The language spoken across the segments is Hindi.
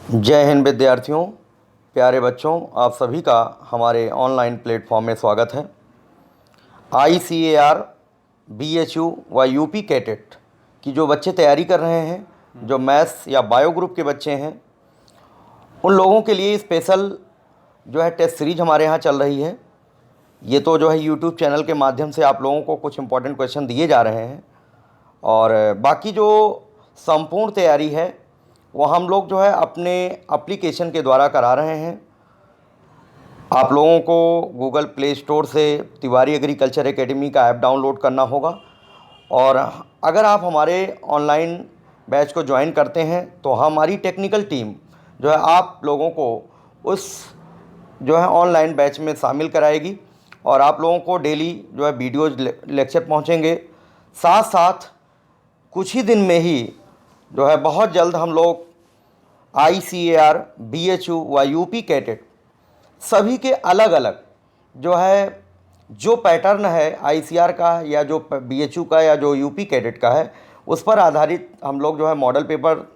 जय हिंद विद्यार्थियों, प्यारे बच्चों, आप सभी का हमारे ऑनलाइन प्लेटफॉर्म में स्वागत है। ICAR, BHU व यूपी कैटेट की जो बच्चे तैयारी कर रहे हैं, जो मैथ्स या बायो ग्रुप के बच्चे हैं, उन लोगों के लिए स्पेशल जो है टेस्ट सीरीज हमारे यहाँ चल रही है। ये तो जो है यूट्यूब चैनल के माध्यम से आप लोगों को कुछ इंपॉर्टेंट क्वेश्चन दिए जा रहे हैं और बाकी जो संपूर्ण तैयारी है वो हम लोग जो है अपने एप्लीकेशन के द्वारा करा रहे हैं। आप लोगों को गूगल प्ले स्टोर से तिवारी एग्रीकल्चर एकेडमी का ऐप डाउनलोड करना होगा और अगर आप हमारे ऑनलाइन बैच को ज्वाइन करते हैं तो हमारी टेक्निकल टीम जो है आप लोगों को उस जो है ऑनलाइन बैच में शामिल कराएगी और आप लोगों को डेली जो है वीडियोज लेक्चर पहुंचेंगे। साथ साथ कुछ ही दिन में ही जो है बहुत जल्द हम लोग ICAR, BHU व यूपी कैटेट सभी के अलग अलग जो पैटर्न है ICAR का या जो BHU का या जो यूपी कैडेट का है उस पर आधारित हम लोग जो है मॉडल पेपर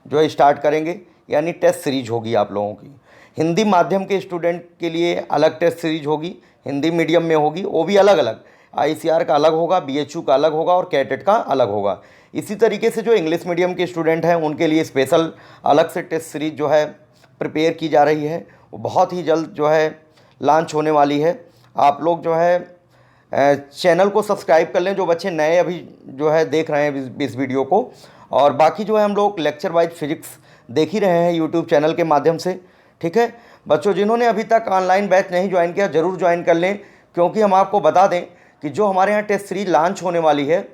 जो है स्टार्ट करेंगे, यानी टेस्ट सीरीज होगी आप लोगों की। हिंदी माध्यम के स्टूडेंट के लिए अलग टेस्ट सीरीज होगी, हिंदी मीडियम में होगी, वो भी अलग अलग। ICAR का अलग होगा, BHU का अलग होगा और कैटेट का अलग होगा। इसी तरीके से जो इंग्लिश मीडियम के स्टूडेंट हैं उनके लिए स्पेशल अलग से टेस्ट सीरीज जो है प्रिपेयर की जा रही है, वो बहुत ही जल्द जो है लॉन्च होने वाली है। आप लोग जो है चैनल को सब्सक्राइब कर लें, जो बच्चे नए अभी जो है देख रहे हैं इस वीडियो को। और बाकी जो है हम लोग लेक्चर वाइज फिजिक्स देख ही रहे हैं यूट्यूब चैनल के माध्यम से। ठीक है बच्चों, जिन्होंने अभी तक ऑनलाइन बैच नहीं ज्वाइन किया ज़रूर ज्वाइन कर लें, क्योंकि हम आपको बता दें कि जो हमारे यहाँ टेस्ट सीरीज लॉन्च होने वाली है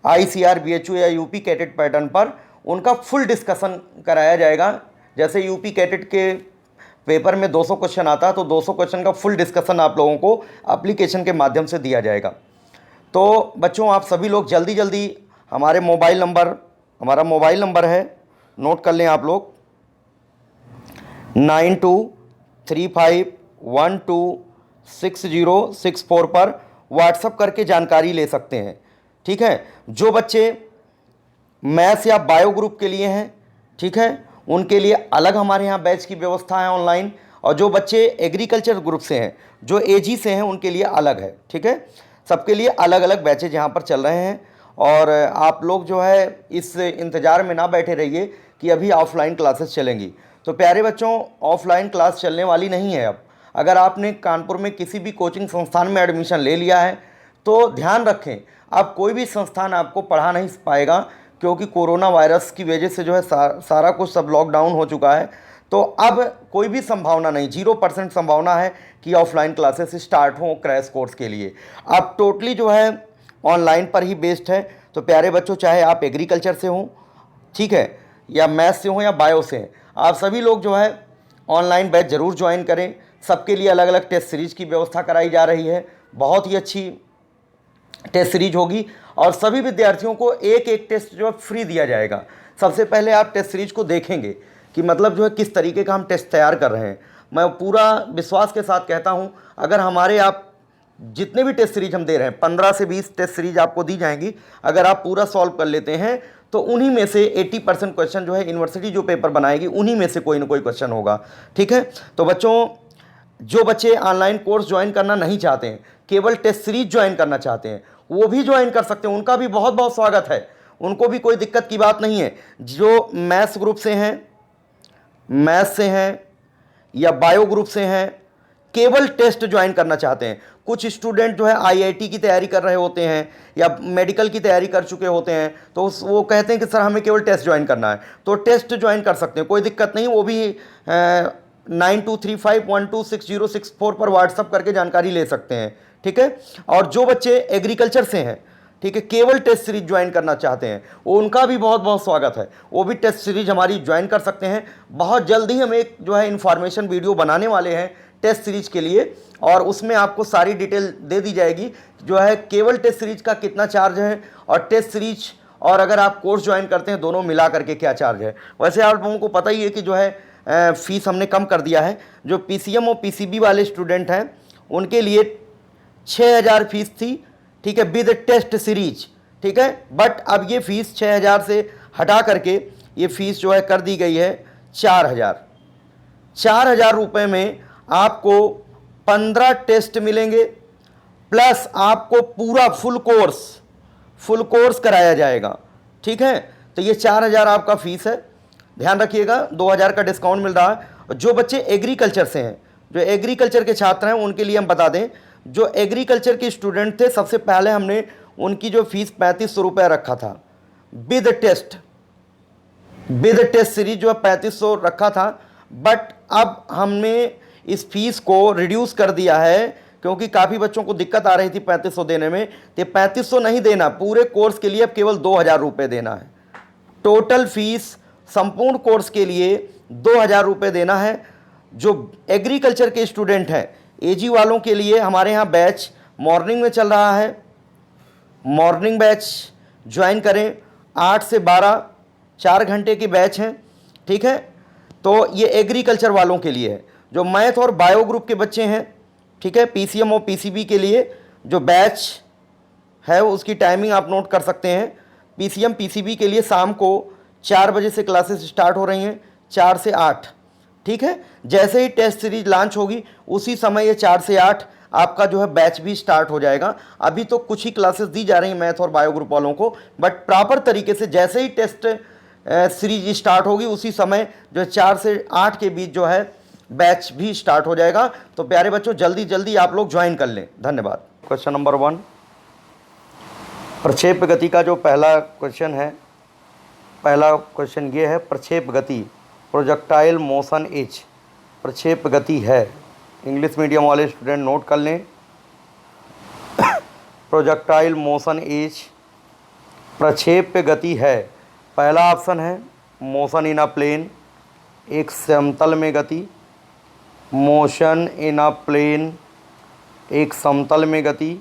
ICAR, BHU या यूपी कैटेट पैटर्न पर, उनका फुल डिस्कशन कराया जाएगा। जैसे यूपी कैटेट के पेपर में 200 क्वेश्चन आता है तो 200 क्वेश्चन का फुल डिस्कशन आप लोगों को एप्लीकेशन के माध्यम से दिया जाएगा। तो बच्चों आप सभी लोग जल्दी जल्दी हमारा मोबाइल नंबर है, नोट कर लें आप लोग, 9235126064 पर व्हाट्सअप करके जानकारी ले सकते हैं। ठीक है, जो बच्चे मैथ्स या बायो ग्रुप के लिए हैं, ठीक है, उनके लिए अलग हमारे यहाँ बैच की व्यवस्था है ऑनलाइन, और जो बच्चे एग्रीकल्चर ग्रुप से हैं, जो AG से हैं, उनके लिए अलग है। ठीक है, सबके लिए अलग अलग बैचेज यहाँ पर चल रहे हैं। और आप लोग जो है इस इंतज़ार में ना बैठे रहिए कि अभी ऑफलाइन क्लासेस चलेंगी। तो प्यारे बच्चों, ऑफलाइन क्लास चलने वाली नहीं है अब। अगर आपने कानपुर में किसी भी कोचिंग संस्थान में एडमिशन ले लिया है तो ध्यान रखें, अब कोई भी संस्थान आपको पढ़ा नहीं पाएगा, क्योंकि कोरोना वायरस की वजह से जो है सारा कुछ सब लॉकडाउन हो चुका है। तो अब कोई भी संभावना नहीं, 0% संभावना है कि ऑफलाइन क्लासेस स्टार्ट हों क्रैश कोर्स के लिए। अब टोटली जो है ऑनलाइन पर ही बेस्ड है। तो प्यारे बच्चों, चाहे आप एग्रीकल्चर से हों, ठीक है, या मैथ्स से हों या बायो से हैं, आप सभी लोग जो है ऑनलाइन बैच ज़रूर ज्वाइन करें। सबके लिए अलग अलग टेस्ट सीरीज की व्यवस्था कराई जा रही है, बहुत ही अच्छी टेस्ट सीरीज होगी और सभी विद्यार्थियों को एक एक टेस्ट जो है फ्री दिया जाएगा। सबसे पहले आप टेस्ट सीरीज को देखेंगे कि मतलब जो है किस तरीके का हम टेस्ट तैयार कर रहे हैं। मैं पूरा विश्वास के साथ कहता हूं, अगर हमारे आप जितने भी टेस्ट सीरीज हम दे रहे हैं, 15 से 20 टेस्ट सीरीज आपको दी जाएंगी, अगर आप पूरा सॉल्व कर लेते हैं तो उन्हीं में से 80% क्वेश्चन जो है यूनिवर्सिटी जो पेपर बनाएगी उन्हीं में से कोई ना कोई क्वेश्चन होगा। ठीक है, तो बच्चों, जो बच्चे ऑनलाइन कोर्स ज्वाइन करना नहीं चाहते हैं, केवल टेस्ट सीरीज ज्वाइन करना चाहते हैं, वो भी ज्वाइन कर सकते हैं, उनका भी बहुत बहुत स्वागत है, उनको भी कोई दिक्कत की बात नहीं है। जो मैथ्स ग्रुप से हैं या बायो ग्रुप से हैं, केवल टेस्ट ज्वाइन करना चाहते हैं। कुछ स्टूडेंट जो है IIT की तैयारी कर रहे होते हैं या मेडिकल की तैयारी कर चुके होते हैं, तो वो कहते हैं कि सर हमें केवल टेस्ट ज्वाइन करना है, तो टेस्ट ज्वाइन कर सकते हैं, कोई दिक्कत नहीं। वो भी 9235126064 पर व्हाट्सअप करके जानकारी ले सकते हैं। ठीक है, और जो बच्चे एग्रीकल्चर से हैं, ठीक है, केवल टेस्ट सीरीज ज्वाइन करना चाहते हैं, वो उनका भी बहुत बहुत स्वागत है, वो भी टेस्ट सीरीज हमारी ज्वाइन कर सकते हैं। बहुत जल्द ही हम एक जो है इन्फॉर्मेशन वीडियो बनाने वाले हैं टेस्ट सीरीज के लिए, और उसमें आपको सारी डिटेल दे दी जाएगी जो है केवल टेस्ट सीरीज का कितना चार्ज है और टेस्ट सीरीज और अगर आप कोर्स ज्वाइन करते हैं दोनों मिला करके क्या चार्ज है। वैसे आप लोगों को पता ही है कि जो है फ़ीस हमने कम कर दिया है। जो PCM और PCB वाले स्टूडेंट हैं उनके लिए 6000 फीस थी, ठीक है, विद टेस्ट सीरीज। ठीक है, बट अब ये फ़ीस 6000 से हटा करके ये फ़ीस जो है कर दी गई है 4,000। 4,000 रुपये में आपको 15 टेस्ट मिलेंगे, प्लस आपको पूरा फुल कोर्स कराया जाएगा। ठीक है, तो ये 4,000 आपका फीस है। ध्यान रखिएगा, 2,000 का डिस्काउंट मिल रहा है। जो बच्चे एग्रीकल्चर से हैं, जो एग्रीकल्चर के छात्र हैं, उनके लिए हम बता दें, जो एग्रीकल्चर के स्टूडेंट थे, सबसे पहले हमने उनकी जो फीस 3500 रुपये रखा था। विद टेस्ट सीरीज जो 3500 रखा था, बट अब हमने इस फीस को रिड्यूस कर दिया है, क्योंकि काफ़ी बच्चों को दिक्कत आ रही थी 3500 देने में। तो 3500 नहीं देना, पूरे कोर्स के लिए अब केवल 2,000 रुपये देना है। टोटल फीस संपूर्ण कोर्स के लिए 2,000 रुपये देना है। जो एग्रीकल्चर के स्टूडेंट हैं, एजी वालों के लिए हमारे यहाँ बैच मॉर्निंग में चल रहा है। मॉर्निंग बैच ज्वाइन करें, 8 से 12 4 घंटे की बैच हैं। ठीक है, तो ये एग्रीकल्चर वालों के लिए है। जो मैथ और बायो ग्रुप के बच्चे हैं, ठीक है, पीसीएम और पीसीबी के लिए जो बैच है उसकी टाइमिंग आप नोट कर सकते हैं। पीसीएम पीसीबी के लिए शाम को 4 बजे से क्लासेस स्टार्ट हो रही हैं, 4 से 8। ठीक है, जैसे ही टेस्ट सीरीज लॉन्च होगी उसी समय ये 4 से 8 आपका जो है बैच भी स्टार्ट हो जाएगा। अभी तो कुछ ही क्लासेस दी जा रही हैं मैथ और बायो ग्रुप वालों को, बट प्रॉपर तरीके से जैसे ही टेस्ट सीरीज स्टार्ट होगी उसी समय जो 4 से 8 के बीच जो है बैच भी स्टार्ट हो जाएगा। तो प्यारे बच्चों, जल्दी जल्दी आप लोग ज्वाइन कर लें। धन्यवाद। क्वेश्चन नंबर 1, प्रक्षेप गति का जो पहला क्वेश्चन है, पहला क्वेश्चन ये है, प्रक्षेप गति प्रोजेक्टाइल मोशन इज, प्रक्षेप गति है। इंग्लिश मीडियम वाले स्टूडेंट नोट कर लें, प्रोजेक्टाइल मोशन इज, प्रक्षेप गति है। पहला ऑप्शन है मोशन इन अ प्लेन, एक समतल में गति। मोशन इन अ प्लेन, एक समतल में गति।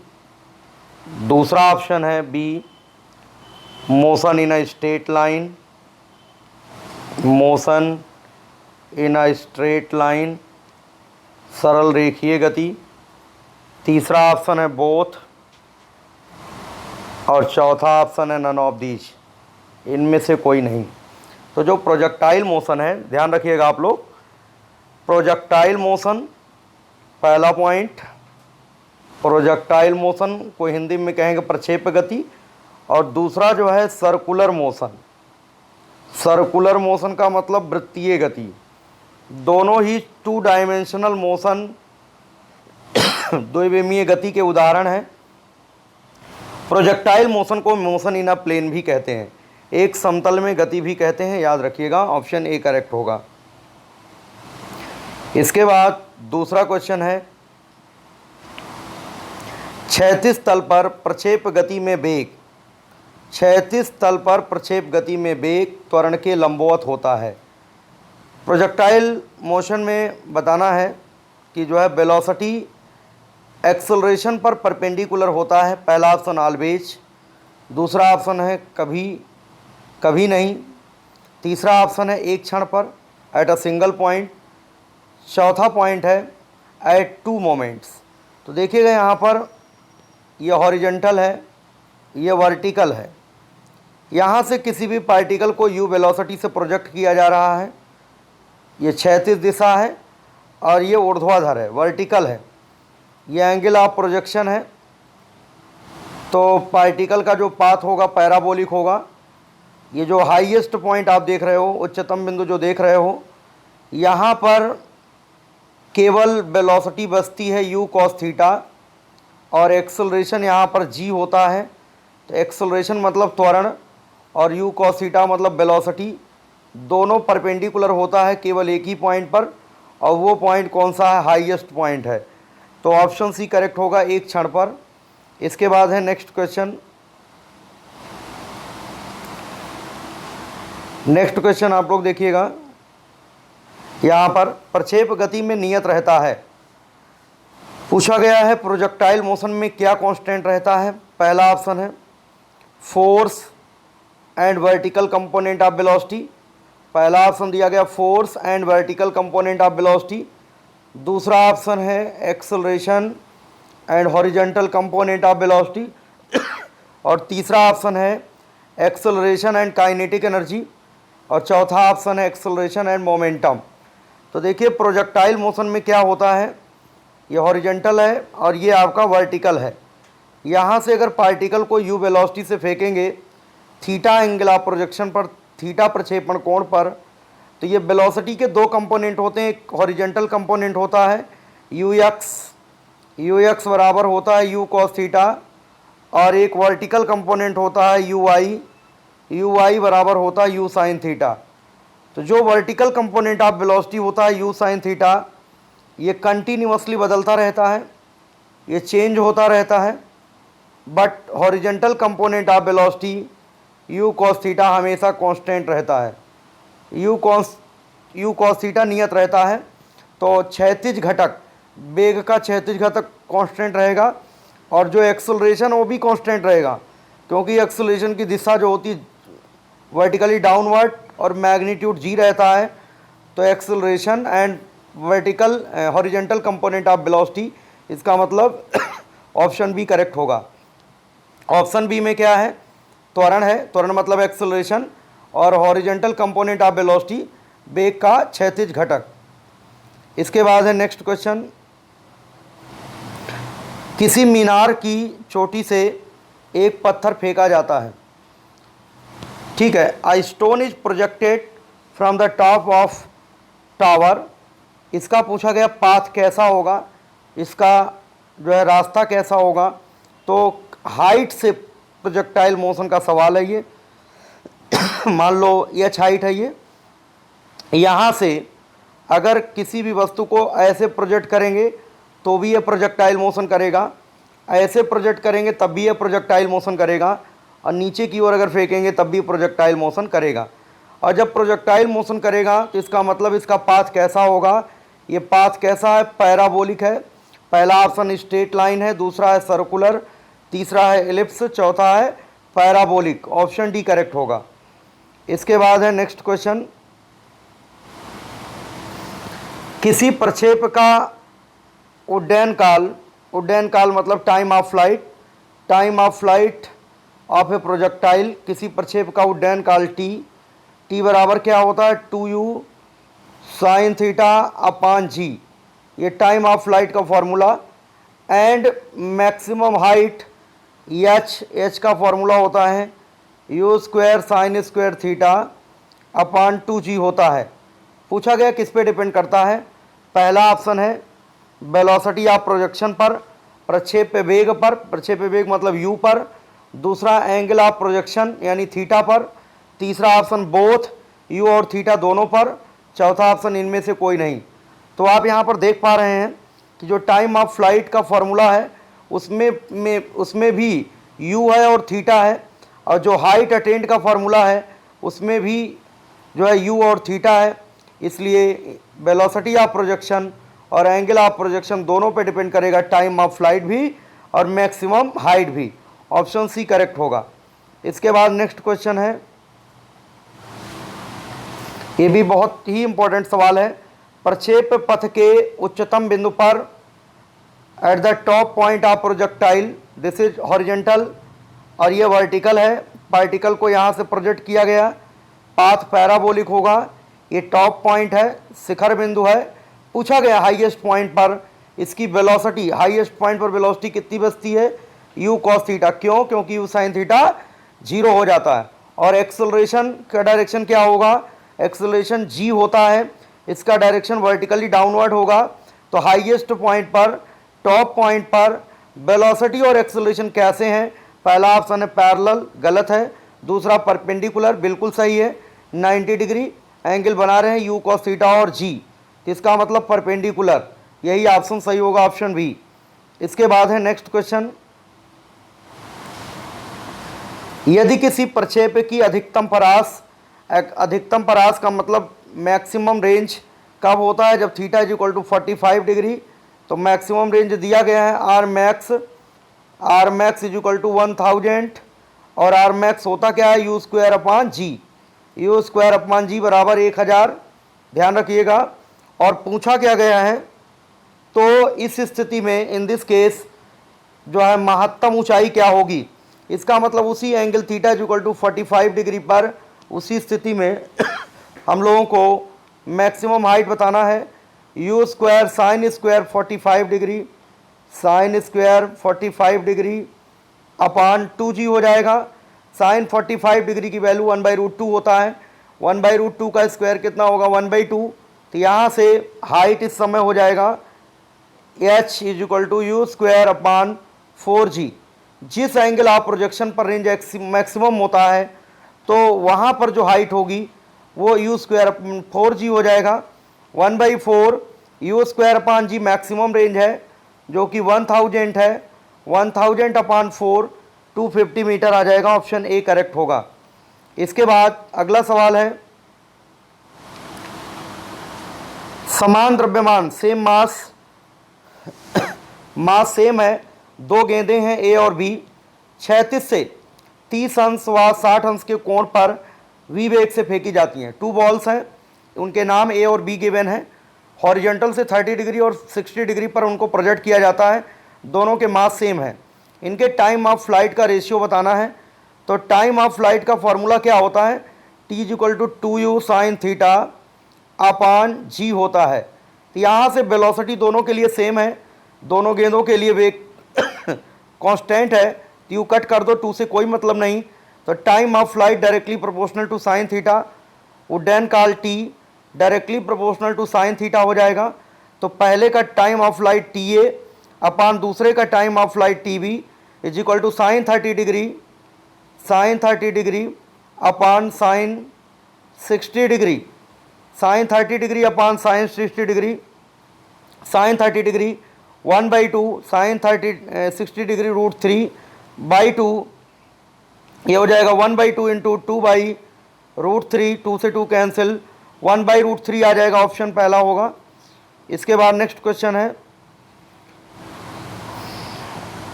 दूसरा ऑप्शन है B, motion in a straight line, motion in a straight line, सरल रेखीय गति। तीसरा ऑप्शन है बोथ, और चौथा ऑप्शन है नन ऑफ दीज, इनमें से कोई नहीं। तो जो प्रोजेक्टाइल मोशन है, ध्यान रखिएगा आप लोग, प्रोजेक्टाइल मोशन पहला पॉइंट, प्रोजेक्टाइल मोशन को हिंदी में कहेंगे प्रक्षेप गति, और दूसरा जो है सर्कुलर मोशन। सर्कुलर मोशन का मतलब वृत्तीय गति। दोनों ही 2 डायमेंशनल मोशन, द्विविमीय गति के उदाहरण हैं। प्रोजेक्टाइल मोशन को मोशन इन अ प्लेन भी कहते हैं, एक समतल में गति भी कहते हैं। याद रखिएगा, ऑप्शन ए करेक्ट होगा। इसके बाद दूसरा क्वेश्चन है, क्षैतिज तल पर प्रक्षेप गति में वेग, क्षैतिज तल पर प्रक्षेप गति में वेग त्वरण के लंबवत होता है। प्रोजेक्टाइल मोशन में बताना है कि जो है वेलोसिटी एक्सेलरेशन पर परपेंडिकुलर होता है। पहला ऑप्शन ऑलवेज, दूसरा ऑप्शन है कभी कभी नहीं, तीसरा ऑप्शन है एक क्षण पर एट अ सिंगल पॉइंट, चौथा पॉइंट है एट 2 मोमेंट्स। तो देखिएगा यहाँ पर ये हॉरिजेंटल है, ये वर्टिकल है। यहाँ से किसी भी पार्टिकल को यू वेलोसिटी से प्रोजेक्ट किया जा रहा है। ये क्षैतिज दिशा है और ये ऊर्ध्वाधर है, वर्टिकल है। ये एंगल ऑफ प्रोजेक्शन है। तो पार्टिकल का जो पाथ होगा पैराबोलिक होगा। ये जो हाईएस्ट पॉइंट आप देख रहे हो, उच्चतम बिंदु जो देख रहे हो, यहाँ पर केवल वेलोसिटी बचती है यू कॉस थीटा, और एक्सेलरेशन यहाँ पर जी होता है। तो एक्सेलरेशन मतलब त्वरण, और यू कॉस थीटा मतलब वेलोसिटी, दोनों परपेंडिकुलर होता है केवल एक ही पॉइंट पर, और वो पॉइंट कौन सा है, हाईएस्ट पॉइंट है। तो ऑप्शन सी करेक्ट होगा, एक क्षण पर। इसके बाद है नेक्स्ट क्वेश्चन। नेक्स्ट क्वेश्चन आप लोग देखिएगा, यहाँ पर प्रक्षेप गति में नियत रहता है। पूछा गया है प्रोजेक्टाइल मोशन में क्या कांस्टेंट रहता है। पहला ऑप्शन है force and vertical component of velocity. पहला ऑप्शन दिया गया force and vertical component of velocity. दूसरा ऑप्शन है acceleration and horizontal component of velocity. और तीसरा ऑप्शन है एक्सेलरेशन एंड काइनेटिक एनर्जी। और चौथा ऑप्शन है एक्सेलरेशन एंड मोमेंटम। तो देखिए प्रोजेक्टाइल मोशन में क्या होता है, ये हॉरिजेंटल है और ये आपका वर्टिकल है। यहाँ से अगर पार्टिकल को यू वेलोसिटी से फेंकेंगे थीटा एंगल ऑफ प्रोजेक्शन पर, थीटा प्रक्षेपण कोण पर, तो ये वेलोसिटी के दो कंपोनेंट होते हैं। एक हॉरिजेंटल कंपोनेंट होता है यू एक्स बराबर होता है यू कॉस थीटा, और एक वर्टिकल कंपोनेंट होता है यू वाई बराबर होता है यू साइन थीटा। तो जो वर्टिकल कंपोनेंट ऑफ वेलोसिटी होता है यू साइन थीटा, ये कंटिन्यूअसली बदलता रहता है, ये चेंज होता रहता है। But horizontal component of velocity you cos theta हमेशा कांस्टेंट रहता है, यू कॉस थीटा नियत रहता है। तो क्षैतिज घटक, वेग का क्षैतिज घटक कांस्टेंट रहेगा, और जो एक्सेलरेशन वो भी कांस्टेंट रहेगा, क्योंकि एक्सेलरेशन की दिशा जो होती वर्टिकली डाउनवर्ड और मैग्नीट्यूड जी रहता है। तो acceleration and vertical horizontal component of velocity, इसका मतलब ऑप्शन बी करेक्ट होगा। ऑप्शन बी में क्या है, त्वरण है, त्वरण मतलब एक्सेलरेशन, और हॉरिजेंटल कंपोनेंट ऑफ वेलोसिटी वेग का क्षैतिज घटक। इसके बाद है नेक्स्ट क्वेश्चन, किसी मीनार की चोटी से एक पत्थर फेंका जाता है, ठीक है। A stone is projected from the top of tower. इसका पूछा गया पाथ कैसा होगा, इसका जो है रास्ता कैसा होगा। तो हाइट से प्रोजेक्टाइल मोशन का सवाल है ये। मान लो एच हाइट है ये, यहाँ से अगर किसी भी वस्तु को ऐसे प्रोजेक्ट करेंगे तो भी ये प्रोजेक्टाइल मोशन करेगा, ऐसे प्रोजेक्ट करेंगे तब भी ये प्रोजेक्टाइल मोशन करेगा, और नीचे की ओर अगर फेंकेंगे तब भी प्रोजेक्टाइल मोशन करेगा। और जब प्रोजेक्टाइल मोशन करेगा तो इसका मतलब इसका पाथ कैसा होगा, ये पाथ कैसा है, पैराबोलिक है। पहला ऑप्शन स्ट्रेट लाइन है, दूसरा है सर्कुलर, तीसरा है एलिप्स, चौथा है पैराबोलिक। ऑप्शन डी करेक्ट होगा। इसके बाद है नेक्स्ट क्वेश्चन, किसी प्रक्षेप का उड्डयन काल मतलब time of flight of A projectile, किसी प्रक्षेप का उड्डयन काल टी बराबर क्या होता है 2u साइन थीटा अपान जी, ये टाइम ऑफ फ्लाइट का formula. And maximum height H का फॉर्मूला होता है you square sine square theta upon 2g होता है। पूछा गया किस पे डिपेंड करता है, पहला ऑप्शन है वेलोसिटी ऑफ प्रोजेक्शन पर, प्रक्षेप पे वेग पर, प्रक्षेप पे वेग मतलब u पर, दूसरा एंगल ऑफ प्रोजेक्शन यानी थीटा पर, तीसरा ऑप्शन बोथ u और थीटा दोनों पर, चौथा ऑप्शन इनमें से कोई नहीं। तो आप यहाँ पर देख पा रहे हैं कि जो टाइम ऑफ फ्लाइट का फॉर्मूला है उसमें भी u है और थीटा है, और जो हाइट अटेंड का फॉर्मूला है उसमें भी जो है u और थीटा है। इसलिए वेलोसिटी ऑफ प्रोजेक्शन और एंगल ऑफ प्रोजेक्शन दोनों पे डिपेंड करेगा, टाइम ऑफ फ्लाइट भी और मैक्सिमम हाइट भी। ऑप्शन सी करेक्ट होगा। इसके बाद नेक्स्ट क्वेश्चन है, ये भी बहुत ही इंपॉर्टेंट सवाल है, प्रक्षेप पथ के उच्चतम बिंदु पर at the top point of projectile, this is horizontal और ये वर्टिकल है, पार्टिकल को यहाँ से प्रोजेक्ट किया गया, पाथ पैराबोलिक होगा, ये टॉप पॉइंट है, शिखर बिंदु है। पूछा गया हाईएस्ट पॉइंट पर इसकी वेलोसिटी, हाईएस्ट पॉइंट पर वेलोसिटी कितनी बचती है u cos थीटा, क्यों, क्योंकि u sin थीटा 0 हो जाता है। और एक्सेलरेशन का डायरेक्शन क्या होगा, एक्सेलरेशन g होता है, इसका डायरेक्शन वर्टिकली डाउनवर्ड होगा। तो हाईएस्ट पॉइंट पर, टॉप पॉइंट पर वेलोसिटी और एक्सेलरेशन कैसे हैं, पहला ऑप्शन है पैरेलल, गलत है, दूसरा परपेंडिकुलर, बिल्कुल सही है, 90 डिग्री एंगल बना रहे हैं u cos थीटा और g, इसका मतलब परपेंडिकुलर, यही ऑप्शन सही होगा, ऑप्शन बी। इसके बाद है नेक्स्ट क्वेश्चन, यदि किसी प्रक्षेप की अधिकतम परास का मतलब मैक्सिमम रेंज कब होता है, जब theta is equal to 45 degree. तो मैक्सिमम रेंज दिया गया है R max is equal to 1000, और आर मैक्स होता क्या है यू स्क्वायर अपान जी बराबर 1000, ध्यान रखिएगा। और पूछा क्या गया है, तो इस स्थिति में इन दिस केस जो है महत्तम ऊंचाई क्या होगी, इसका मतलब उसी angle theta is equal to 45 degree पर उसी स्थिति में हम लोगों को मैक्सिमम हाइट बताना है। You square sine square 45 degree, sine square 45 degree upon 2g हो जाएगा। साइन 45 डिग्री की वैल्यू 1/√2 होता है। 1/√2 का स्क्वायर कितना होगा 1/2। तो यहाँ से हाइट इस समय हो जाएगा h = you square upon 4g। जिस एंगल आप प्रोजेक्शन पर रेंज मैक्सिमम होता है तो वहाँ पर जो हाइट होगी वो यू स्क्वायर 4g हो जाएगा। 1/4 u square upon g maximum range है जो कि 1000 है। 1000 अपान 4 250 मीटर आ जाएगा। ऑप्शन ए करेक्ट होगा। इसके बाद अगला सवाल है, समान द्रव्यमान सेम मास सेम है, दो गेंदें हैं ए और बी, 36 से 30 अंश व 60 अंश के कोण पर वी वेग से फेंकी जाती हैं। 2 बॉल्स हैं, उनके नाम ए और बी गिवन है। हॉरिजॉन्टल से 30 डिग्री और 60 डिग्री पर उनको प्रोजेक्ट किया जाता है। दोनों के मास सेम है। इनके टाइम ऑफ फ्लाइट का रेशियो बताना है। तो टाइम ऑफ फ्लाइट का फॉर्मूला क्या होता है, t = 2u sin theta upon g होता है। तो यहाँ से वेलोसिटी दोनों के लिए सेम है, दोनों गेंदों के लिए वेग कांस्टेंट है। तो यू कट कर दो, 2 से कोई मतलब नहीं। तो time of flight directly proportional to sine theta, would then call t directly proportional to sine theta हो जाएगा। तो पहले का time of flight ta upon दूसरे का time of flight tb = sine 30 degree upon sine 60 degree, sine 30 degree upon sine 60 degree, sine 30 degree 1/2 sine 60 degree √3/2, ये हो जाएगा 1/2 इंटू 2/√3, 2 से 2 कैंसिल, 1/√3 आ जाएगा। ऑप्शन पहला होगा। इसके बाद नेक्स्ट क्वेश्चन है,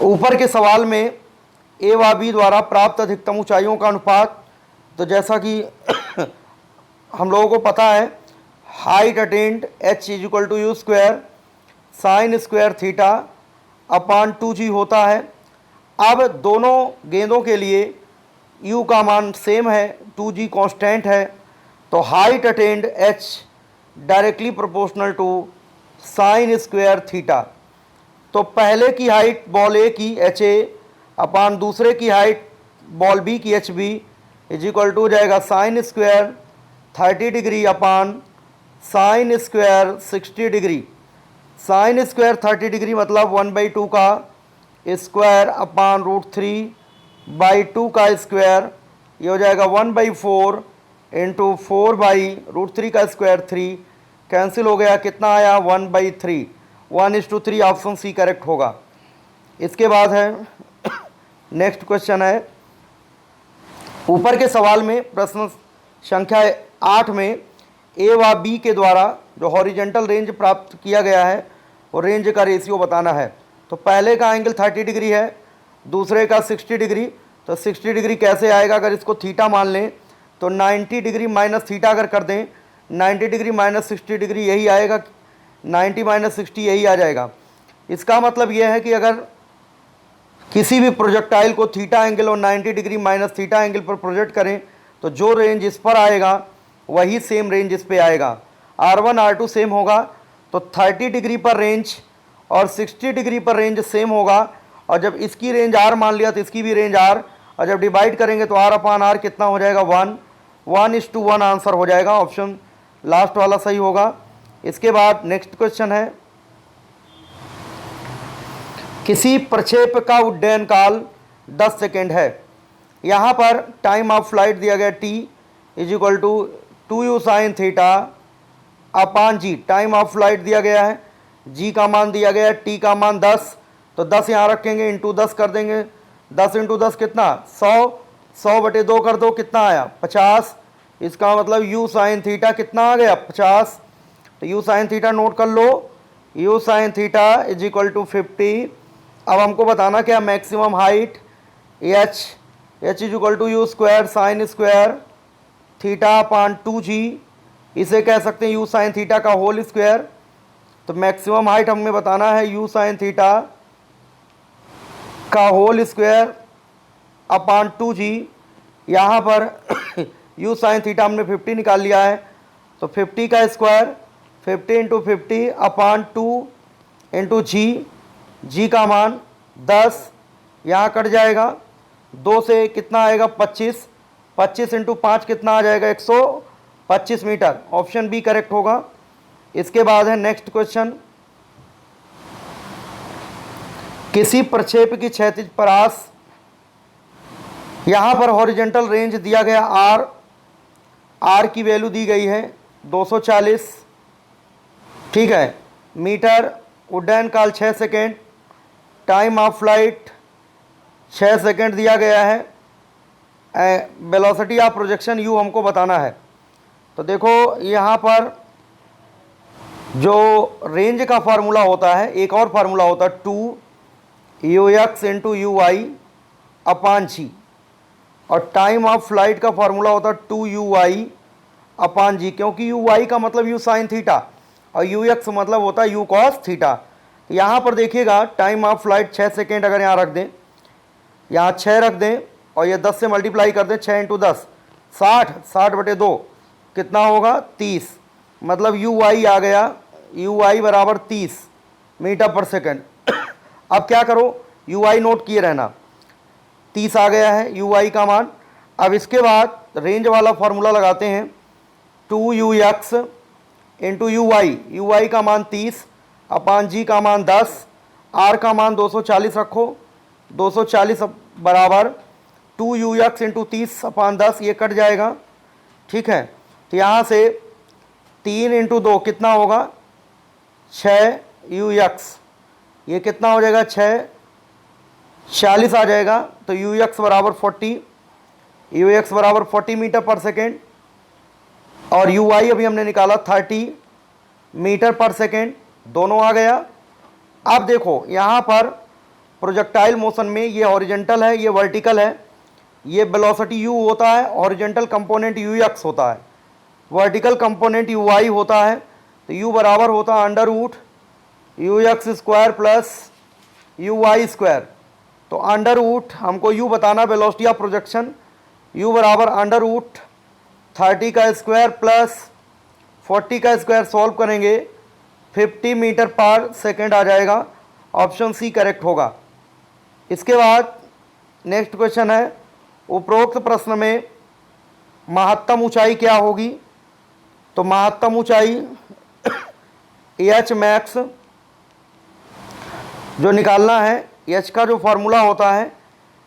ऊपर के सवाल में ए व बी द्वारा प्राप्त अधिकतम ऊंचाइयों का अनुपात। तो जैसा कि हम लोगों को पता है height attained h = you square sine square theta upon 2g होता है। अब दोनों गेंदों के लिए u का मान सेम है, 2g कांस्टेंट है। तो height attained h directly proportional to sine square theta. तो पहले की हाइट बॉल ए की HA अपान दूसरे की हाइट बॉल बी की HB = हो जाएगा sine square 30 degree upon sine square 60 degree. Sine square 30 degree मतलब 1/2 का स्क्वायर अपान √3/2 का स्क्वायर, ये हो जाएगा 1/4 इंटू 4/√3 का स्क्वायर 3 कैंसिल हो गया। कितना आया 1/3, 1:3। ऑप्शन सी करेक्ट होगा। इसके बाद है नेक्स्ट क्वेश्चन है, ऊपर के सवाल में प्रश्न संख्या 8 में ए व बी के द्वारा जो हॉरिजॉन्टल रेंज प्राप्त किया गया है वो रेंज का रेशियो बताना है। तो पहले का एंगल 30 डिग्री है, दूसरे का 60 डिग्री। तो 60 डिग्री कैसे आएगा, अगर इसको थीटा मान लें तो 90 डिग्री माइनस थीटा अगर कर दें 90 डिग्री माइनस 60 डिग्री यही आएगा, 90 माइनस 60 यही आ जाएगा। इसका मतलब यह है कि अगर किसी भी प्रोजेक्टाइल को थीटा एंगल और 90 डिग्री माइनस थीटा एंगल पर प्रोजेक्ट करें तो जो रेंज इस पर आएगा वही सेम रेंज इस पे आएगा। R1 R2 सेम होगा तो 30 डिग्री पर रेंज और 60 डिग्री पर रेंज सेम होगा। और जब इसकी रेंज R मान लिया तो इसकी भी रेंज R, और जब डिवाइड करेंगे तो R अपान R कितना हो जाएगा 1:1 आंसर हो जाएगा। ऑप्शन लास्ट वाला सही होगा। इसके बाद नेक्स्ट क्वेश्चन है, किसी प्रक्षेप का उड्डयन काल 10 सेकेंड है। यहाँ पर टाइम ऑफ फ्लाइट दिया गया t = 2u sin theta upon g। Time of flight दिया गया है, g का मान दिया गया है, t का मान 10। तो 10 यहाँ रखेंगे, इंटू 10 कर देंगे। 10 इंटू 10 कितना 100, 100/2 कर दो कितना आया 50। इसका मतलब u sin थीटा कितना आ गया 50। तो u sin थीटा नोट कर लो, u sin थीटा = 50। अब हमको बताना क्या maximum height h = you square sine square theta upon 2g। इसे कह सकते हैं यू साइन थीटा का होल स्क्वायर। तो मैक्सिमम हाइट हमें बताना है यू साइन थीटा का होल स्क्वायर अपान 2g। यहाँ पर u साइन थीटा हमने 50 निकाल लिया है, तो 50 का स्क्वायर 50 इंटू 50 अपान 2 इंटू जी का मान 10, यहाँ कट जाएगा 2 से कितना आएगा 25, 25 इंटू 5 कितना आ जाएगा 125 मीटर। ऑप्शन बी करेक्ट होगा। इसके बाद है नेक्स्ट क्वेश्चन, किसी प्रक्षेप की क्षैतिज परास, यहाँ पर हॉरिजेंटल रेंज दिया गया आर की वैल्यू दी गई है 240, ठीक है, मीटर, उड्डयन काल 6 second, time of flight 6 second दिया गया है, वेलोसिटी ऑफ प्रोजेक्शन यू हमको बताना है। तो देखो यहाँ पर जो रेंज का फार्मूला होता है, एक और फार्मूला होता है 2ux इंटू यू वाई अपान जी, और टाइम ऑफ फ्लाइट का फार्मूला होता है 2uy अपान जी, क्योंकि uy का मतलब u साइन थीटा और ux मतलब होता है u कॉस थीटा। यहाँ पर देखिएगा टाइम ऑफ फ्लाइट 6 सेकेंड अगर यहाँ रख दें, यहाँ 6 रख दें और ये 10 से मल्टीप्लाई कर दें, 6 इंटू 10 60/2 कितना होगा 30, मतलब uy आ गया, uy बराबर 30 मीटर पर सेकेंड। अब क्या करो, uy नोट किए रहना, 30 आ गया है uy का मान। अब इसके बाद रेंज वाला फार्मूला लगाते हैं, 2ux इंटू uy का मान 30 अपान जी का मान 10, r का मान 240 रखो, 240 बराबर 2ux इंटू 30 अपान 10, ये कट जाएगा, ठीक है। तो यहाँ से 3 इंटू 2 कितना होगा 6ux, ये कितना हो जाएगा 6 46 आ जाएगा, तो ux बराबर 40 मीटर पर सेकेंड, और uy अभी हमने निकाला 30 मीटर पर सेकेंड, दोनों आ गया। अब देखो यहाँ पर प्रोजेक्टाइल मोशन में ये हॉरिजेंटल है, ये वर्टिकल है, ये वेलोसिटी u होता है, हॉरिजेंटल कंपोनेंट ux होता है, वर्टिकल कंपोनेंट uy होता है। तो u बराबर होता है under root ux square plus uy square. तो अंडर रूट हमको u बताना, वेलोसिटी ऑफ प्रोजेक्शन, u बराबर अंडर रूट 30 का स्क्वायर प्लस 40 का स्क्वायर, सॉल्व करेंगे 50 मीटर पर सेकेंड आ जाएगा। ऑप्शन सी करेक्ट होगा। इसके बाद नेक्स्ट क्वेश्चन है, उपरोक्त प्रश्न में महत्तम ऊंचाई क्या होगी। तो महत्तम ऊंचाई एच मैक्स जो निकालना है, एच का जो फार्मूला होता है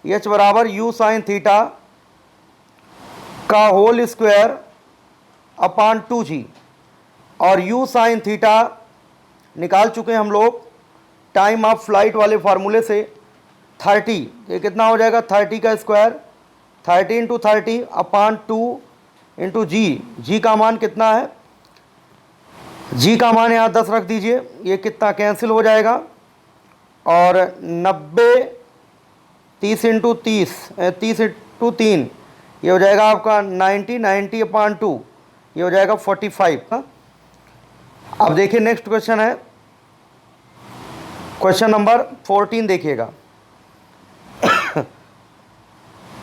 एच बराबर यू साइन थीटा का होल स्क्वायर अपान 2g, और u साइन थीटा निकाल चुके हैं हम लोग टाइम ऑफ फ्लाइट वाले फार्मूले से 30, ये कितना हो जाएगा 30 का स्क्वायर 30 इंटू 30 अपान 2 इंटू जी का मान कितना है, जी का मान यहाँ 10 रख दीजिए, ये कितना कैंसिल हो जाएगा, और 90 30 इंटू 30 इंटू 3 ये हो जाएगा आपका 90 अपान 2, ये हो जाएगा 45। अब देखिए नेक्स्ट क्वेश्चन है, क्वेश्चन नंबर 14 देखिएगा।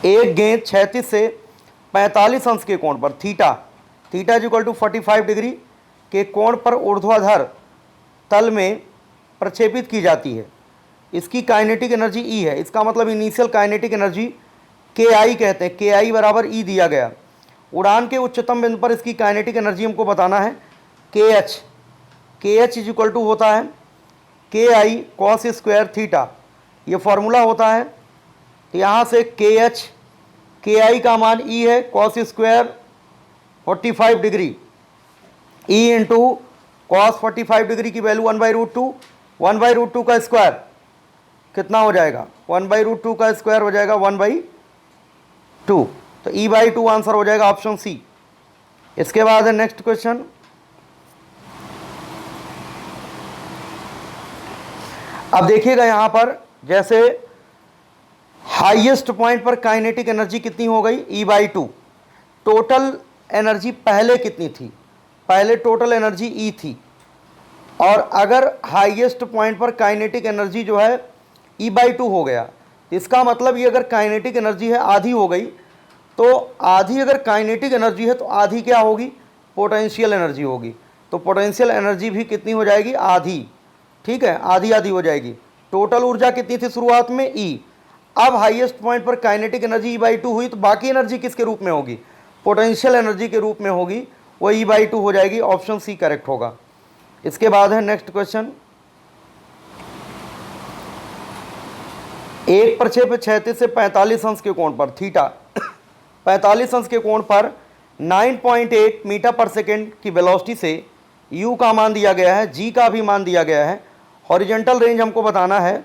एक गेंद क्षैतिज से 45 अंश के कोण पर theta is equal to 45 degree के कोण पर ऊर्ध्वाधर तल में प्रक्षेपित की जाती है। इसकी काइनेटिक एनर्जी ई है, इसका मतलब इनिशियल काइनेटिक एनर्जी के आई कहते हैं, के आई बराबर ई दिया गया। उड़ान के उच्चतम बिंदु पर इसकी काइनेटिक एनर्जी हमको बताना है, के एच इज इक्वल टू होता है के आई कॉस स्क्वायर थीटा, ये फॉर्मूला होता है। तो यहाँ से के आई का मान ई है, cos square 45 degree, E into cos 45 degree की वैल्यू 1/√2, 1/√2 का स्क्वायर कितना हो जाएगा 1/√2 का स्क्वायर हो जाएगा 1/2, तो e/2 आंसर हो जाएगा ऑप्शन सी। इसके बाद है नेक्स्ट क्वेश्चन, अब देखिएगा यहाँ पर जैसे हाईएस्ट पॉइंट पर काइनेटिक एनर्जी कितनी हो गई e/2, टोटल एनर्जी पहले कितनी थी, पहले टोटल एनर्जी ई थी, और अगर हाईएस्ट पॉइंट पर काइनेटिक एनर्जी जो है e/2 हो गया, तो इसका मतलब ये अगर काइनेटिक एनर्जी है आधी हो गई, तो आधी अगर काइनेटिक एनर्जी है तो आधी क्या होगी, पोटेंशियल एनर्जी होगी। तो पोटेंशियल एनर्जी भी कितनी हो जाएगी, आधी। ठीक है, आधी आधी हो जाएगी। टोटल ऊर्जा कितनी थी शुरुआत में, ई। अब हाईएस्ट पॉइंट पर काइनेटिक एनर्जी E/2 हुई, तो बाकी एनर्जी किसके रूप में होगी, पोटेंशियल एनर्जी के रूप में होगी, वो E/2 हो जाएगी। ऑप्शन सी करेक्ट होगा। इसके बाद है नेक्स्ट क्वेश्चन, 1/6 से 45 अंश के कोण पर थीटा 45 अंश के कोण पर 9.8 मीटर पर सेकेंड की वेलोसिटी से u का मान दिया गया है, g का भी मान दिया गया है, हॉरिजेंटल रेंज हमको बताना है।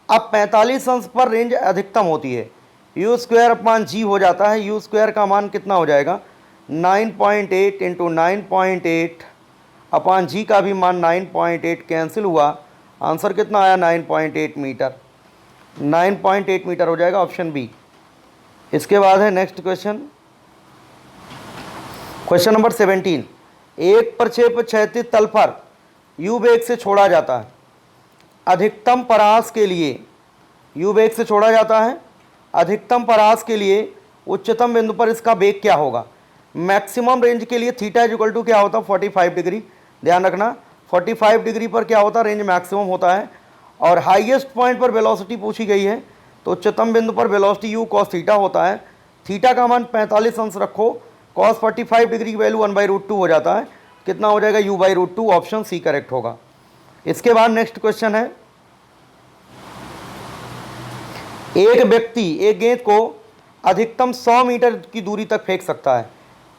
अब 45 अंश पर रेंज अधिकतम होती है, u² g हो जाता है। u² का मान कितना हो जाएगा, 9.8 इंटू 9.8 अपॉन जी का भी मान 9.8 कैंसिल हुआ, आंसर कितना आया 9.8 मीटर। 9.8 मीटर हो जाएगा, ऑप्शन बी। इसके बाद है नेक्स्ट क्वेश्चन, क्वेश्चन नंबर 17। 1/6 पर क्षैतिज तल पर u वेग से छोड़ा जाता है, अधिकतम परास के लिए u वेग से छोड़ा जाता है, अधिकतम परास के लिए उच्चतम बिंदु पर इसका वेग क्या होगा। मैक्सिमम रेंज के लिए थीटा इक्वल टू क्या होता है, 45 डिग्री। ध्यान रखना 45 डिग्री पर क्या होता है, रेंज मैक्सिमम होता है। और हाईएस्ट पॉइंट पर वेलोसिटी पूछी गई है, तो उच्चतम बिंदु पर वेलोसिटी u cos थीटा होता है। थीटा का मान 45 अंश रखो, cos 45 डिग्री की वैल्यू 1/√2 हो जाता है, कितना हो जाएगा u/√2। ऑप्शन सी करेक्ट होगा। इसके बाद नेक्स्ट क्वेश्चन है, एक व्यक्ति एक गेंद को अधिकतम 100 मीटर की दूरी तक फेंक सकता है।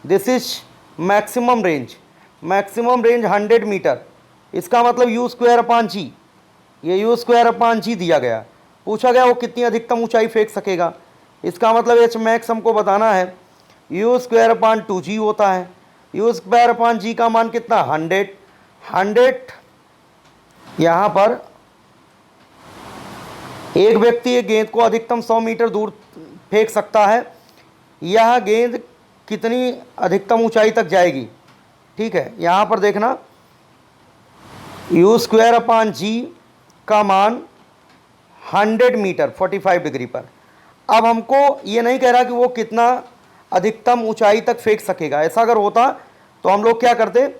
This is maximum range, maximum range 100 metre. इसका मतलब u²/g, ये u²/g दिया गया, पूछा गया वो कितनी अधिकतम ऊंचाई फेंक सकेगा। इसका मतलब h मैक्स हमको बताना है, u²/2g होता है। u²/g का मान कितना, 100। यहाँ पर एक व्यक्ति एक गेंद को अधिकतम 100 मीटर दूर फेंक सकता है। यह गेंद कितनी अधिकतम ऊंचाई तक जाएगी। ठीक है, यहाँ पर देखना u²/g का मान 100 मीटर 45 डिग्री पर। अब हमको ये नहीं कह रहा कि वो कितना अधिकतम ऊंचाई तक फेंक सकेगा। ऐसा अगर होता तो हम लोग क्या करते,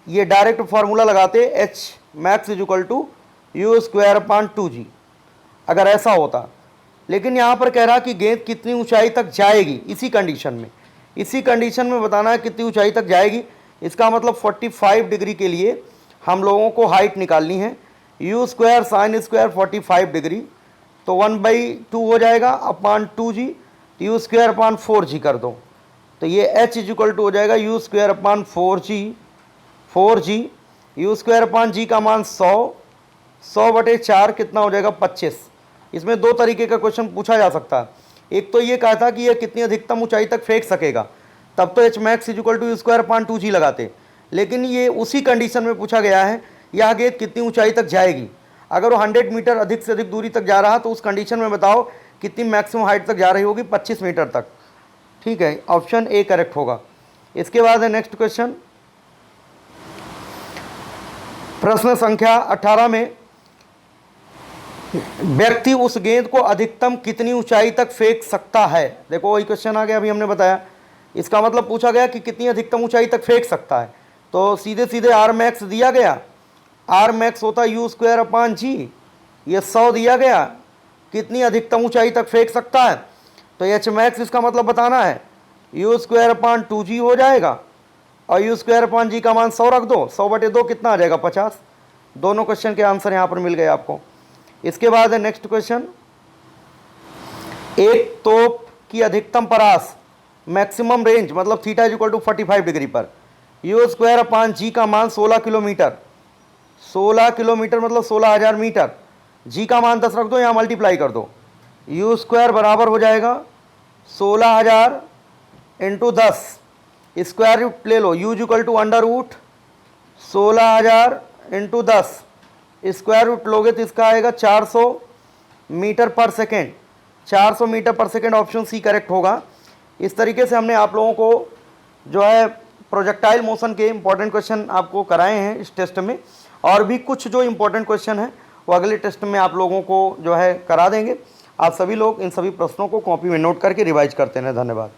ये डायरेक्ट फार्मूला लगाते, h max is equal to u²/2g, अगर ऐसा होता। लेकिन यहाँ पर कह रहा कि गेंद कितनी ऊंचाई तक जाएगी, इसी कंडीशन में, इसी कंडीशन में बताना है कितनी ऊंचाई तक जाएगी। इसका मतलब 45 डिग्री के लिए हम लोगों को हाइट निकालनी है, u² sin² 45 डिग्री, तो 1/2 हो जाएगा अपॉन 2g, u²/4g कर दो, तो ये h इज इक्वल टू हो जाएगा u²/4g, 4g, u²/g का मान 100/4 कितना हो जाएगा 25। इसमें दो तरीके का क्वेश्चन पूछा जा सकता है। एक तो ये कहा था कि ये कितनी अधिकतम ऊंचाई तक फेंक सकेगा, तब तो h max is equal to u²/2g लगाते। लेकिन ये उसी कंडीशन में पूछा गया है, यह गेंद कितनी ऊंचाई तक जाएगी। अगर वो 100 मीटर अधिक से अधिक दूरी तक जा रहा तो उस कंडीशन में बताओ कितनी मैक्सिमम हाइट तक जा रही होगी, 25 मीटर तक। ठीक है, ऑप्शन ए करेक्ट होगा। इसके बाद है नेक्स्ट क्वेश्चन, प्रश्न संख्या 18 में व्यक्ति उस गेंद को अधिकतम कितनी ऊंचाई तक फेंक सकता है। देखो वही क्वेश्चन आ गया, अभी हमने बताया। इसका मतलब पूछा गया कि कितनी अधिकतम ऊंचाई तक फेंक सकता है, तो सीधे सीधे r मैक्स दिया गया, r मैक्स होता है u²/g, ये 100 दिया गया, कितनी अधिकतम ऊंचाई तक फेंक सकता है, तो h मैक्स इसका मतलब बताना है, u²/2g हो जाएगा, और u²/g का मान 100 रख दो, 100/2 कितना आ जाएगा 50। दोनों क्वेश्चन के आंसर यहाँ पर मिल गए आपको। इसके बाद है नेक्स्ट क्वेश्चन, एक तोप की अधिकतम परास मैक्सिमम रेंज मतलब theta is equal to 45 degree पर u²/g का मान 16 किलोमीटर, 16 किलोमीटर मतलब 16,000 मीटर, g का मान 10 रख दो, यहाँ मल्टीप्लाई कर दो, u² बराबर हो जाएगा 16,000 इंटू 10, स्क्वायर रूट ले लो, u equal to √ 16,000 into 10, square root लोगे तो इसका आएगा 400 metre per second, 400 metre per second. Option C correct होगा। इस तरीके से हमने आप लोगों को जो है प्रोजेक्टाइल मोशन के इंपॉर्टेंट क्वेश्चन आपको कराए हैं इस टेस्ट में, और भी कुछ जो इंपॉर्टेंट क्वेश्चन हैं वो अगले टेस्ट में आप लोगों को जो है करा देंगे। आप सभी लोग इन सभी प्रश्नों को कॉपी में नोट करके रिवाइज करते रहें। धन्यवाद।